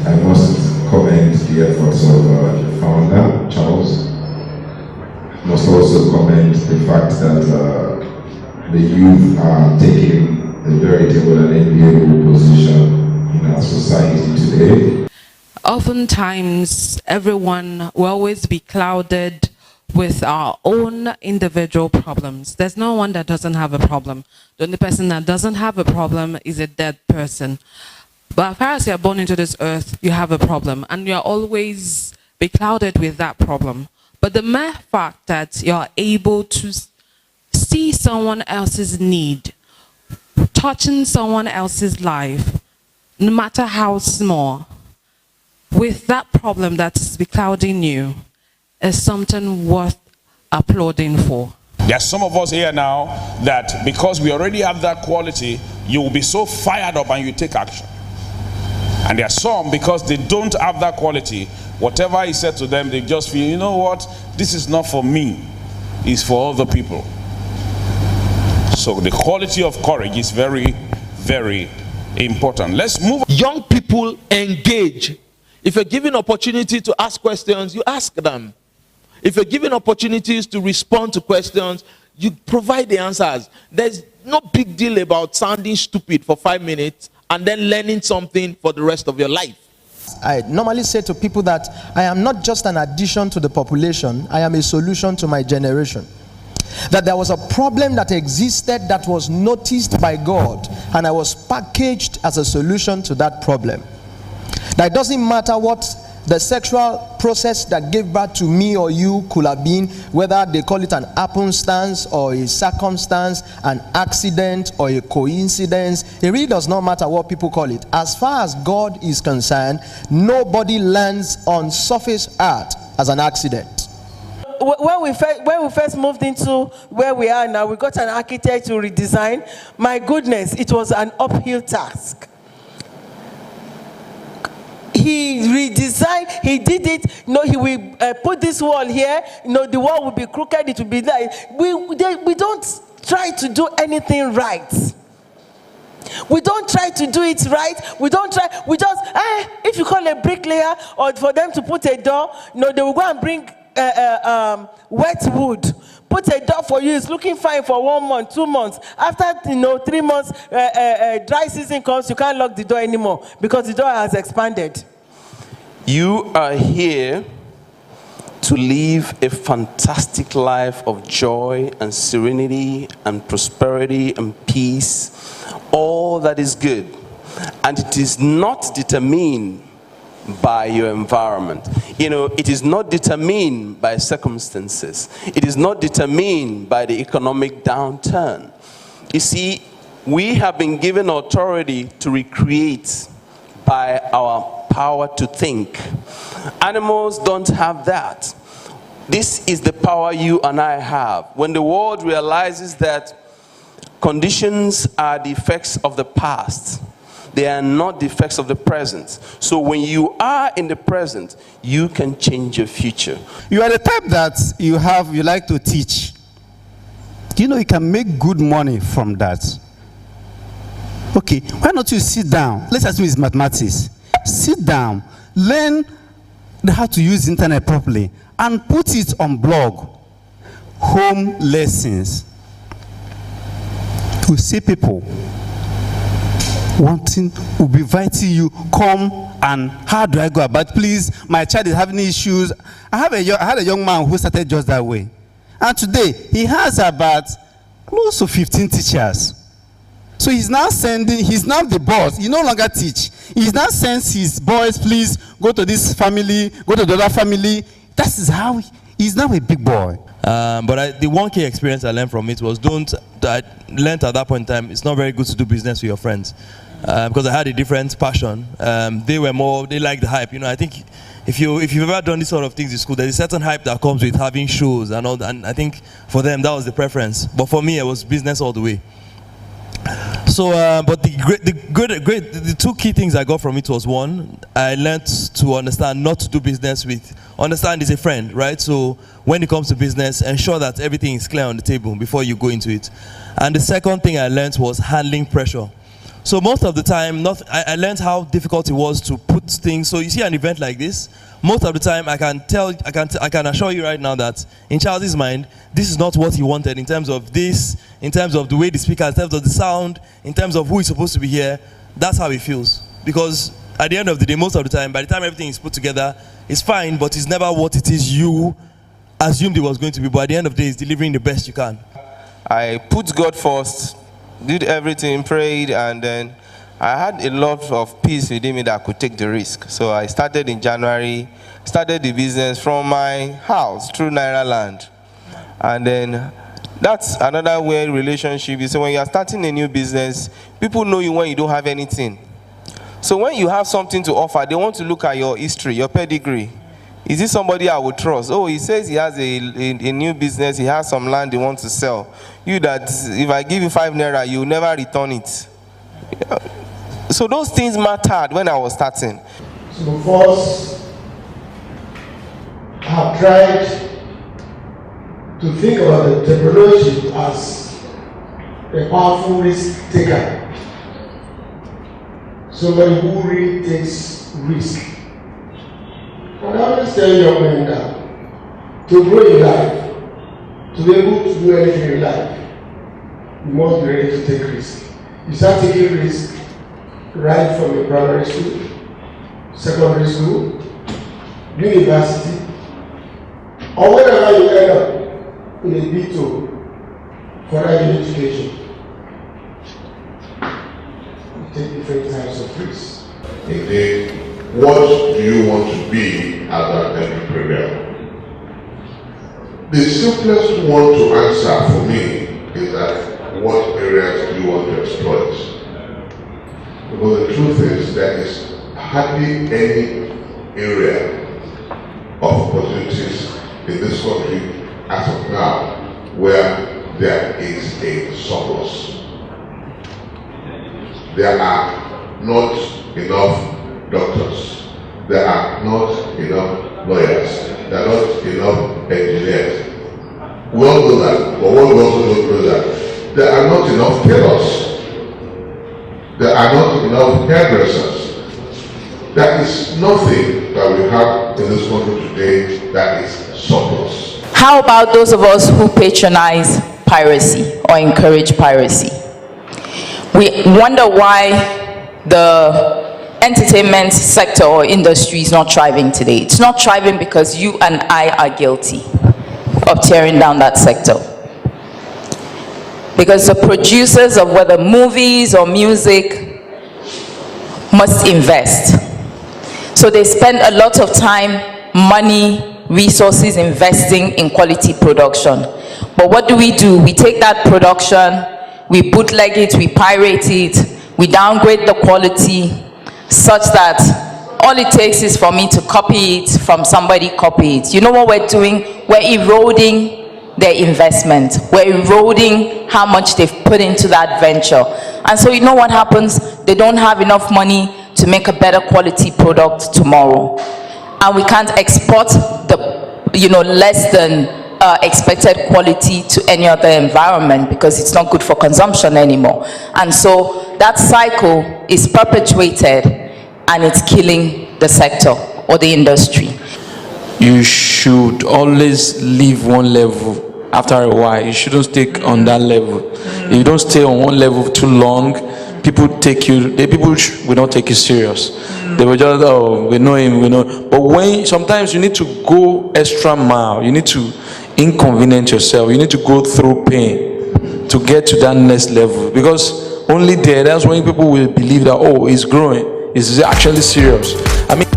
I must commend the efforts of the founder, Charles. I must also commend the fact that the youth are taking a veritable and enviable position in our society today. Oftentimes, everyone will always be clouded with our own individual problems. There's no one that doesn't have a problem. The only person that doesn't have a problem is a dead person. But as far as you're born into this earth, you have a problem, and you're always be clouded with that problem. But the mere fact that you're able to see someone else's need, touching someone else's life, no matter how small, with that problem that's beclouding you, is something worth applauding for. There are some of us here now that because we already have that quality, you will be so fired up and you take action. And there are some, because they don't have that quality, whatever is said to them, they just feel, you know what, this is not for me, it's for other people. So the quality of courage is very, very important. Let's move. Young people, engage. If you're given opportunity to ask questions, you ask them. If you're given opportunities to respond to questions, you provide the answers. There's no big deal about sounding stupid for 5 minutes and then learning something for the rest of your life. I normally say to people that I am not just an addition to the population, I am a solution to my generation. That there was a problem that existed that was noticed by God, and I was packaged as a solution to that problem. That it doesn't matter what the sexual process that gave birth to me or you could have been, whether they call it an happenstance or a circumstance, an accident or a coincidence. It really does not matter what people call it. As far as God is concerned, nobody lands on surface earth as an accident. When we first moved into where we are now, we got an architect to redesign. My goodness, it was an uphill task. He redesigned, he did it, he will put this wall here, the wall will be crooked, it will be there. We don't try to do anything right. We don't try to do it right. We just, if you call a bricklayer or for them to put a door, they will go and bring wet wood. Put a door for you, it's looking fine for 1 month, 2 months. After 3 months, dry season comes, you can't lock the door anymore because the door has expanded. You are here to live a fantastic life of joy and serenity and prosperity and peace, all that is good. And it is not determined by your environment. It is not determined by circumstances. It is not determined by the economic downturn. You see, we have been given authority to recreate by our power to think. Animals don't have that. This is the power you and I have. When the world realizes that conditions are the effects of the past, they are not the effects of the present. So when you are in the present, you can change your future. You are the type that you like to teach. You can make good money from that. Okay, why not you sit down? Let's assume it's mathematics. Sit down, learn how to use the internet properly, and put it on blog. Home lessons. You see people wanting, will be inviting you, come, and how do I go about? Please, my child is having issues. I had a young man who started just that way. And today, he has about close to 15 teachers. So he's now the boss. He no longer teach. He's now sends his boys, please go to this family, go to the other family. That is how he's now a big boy. But the one key experience I learned from it was I learned at that point in time, it's not very good to do business with your friends. Because I had a different passion. They liked the hype. I think if you've ever done these sort of things in school, there's a certain hype that comes with having shows and all that. And I think for them, that was the preference. But for me, it was business all the way. So, but the two key things I got from it was, one, I learned to understand not to do business with, understand is a friend, right? So when it comes to business, ensure that everything is clear on the table before you go into it. And the second thing I learned was handling pressure. So most of the time, I learned how difficult it was to put things. So you see an event like this, most of the time I can assure you right now that in Charles' mind, this is not what he wanted in terms of this, in terms of the way the speaker, in terms of the sound, in terms of who is supposed to be here. That's how he feels. Because at the end of the day, most of the time, by the time everything is put together, it's fine, but it's never what it is you assumed it was going to be. But at the end of the day, it's delivering the best you can. I put God first, did everything, prayed, and then I had a lot of peace within me that I could take the risk. So I started in January, started the business from my house through Nairaland. And then that's another way relationship is. So when you are starting a new business, people know you when you don't have anything. So when you have something to offer, they want to look at your history, your pedigree. Is this somebody I would trust? Oh, he says he has a new business, he has some land he wants to sell. You that if I give you 5 naira, you will never return it. So those things mattered when I was starting. So first, I have tried to think about the entrepreneurship as a powerful risk taker. Somebody who really takes risk. And I always tell young men that to grow in life, to be able to do anything in life, you must be ready to take risk. You start taking risk right from your primary school, secondary school, university, or wherever you end up in a bid to further your education. You take different types of risks. Indeed, what do you want to be as an entrepreneur? The simplest one to answer for me is that what areas do you want to exploit? Because the truth is there is hardly any area of opportunities in this country as of now where there is a surplus. There are not enough doctors. There are not enough lawyers. There are not enough engineers. We all know that, but what we also don't know that there are not enough tailors. There are not enough hairdressers. There is nothing that we have in this country today that is surplus. How about those of us who patronize piracy or encourage piracy? We wonder why the entertainment sector or industry is not thriving today. It's not thriving because you and I are guilty of tearing down that sector. Because the producers of whether movies or music must invest. So they spend a lot of time, money, resources investing in quality production. But what do? We take that production, we bootleg it, we pirate it, we downgrade the quality such that all it takes is for me to copy it from somebody copy it. You know what we're doing? We're eroding their investment. We're eroding how much they've put into that venture. And so you know what happens? They don't have enough money to make a better quality product tomorrow. And we can't export the less than expected quality to any other environment because it's not good for consumption anymore. And so that cycle is perpetuated and it's killing the sector or the industry. You should always leave one level after a while. You shouldn't stay on that level. If you don't stay on one level too long, people will not take you serious. They will just, oh, we know him, we know. But sometimes you need to go extra mile. You need to inconvenience yourself. You need to go through pain to get to that next level. Because only there, that's when people will believe that, oh, it's growing. It's actually serious. I mean,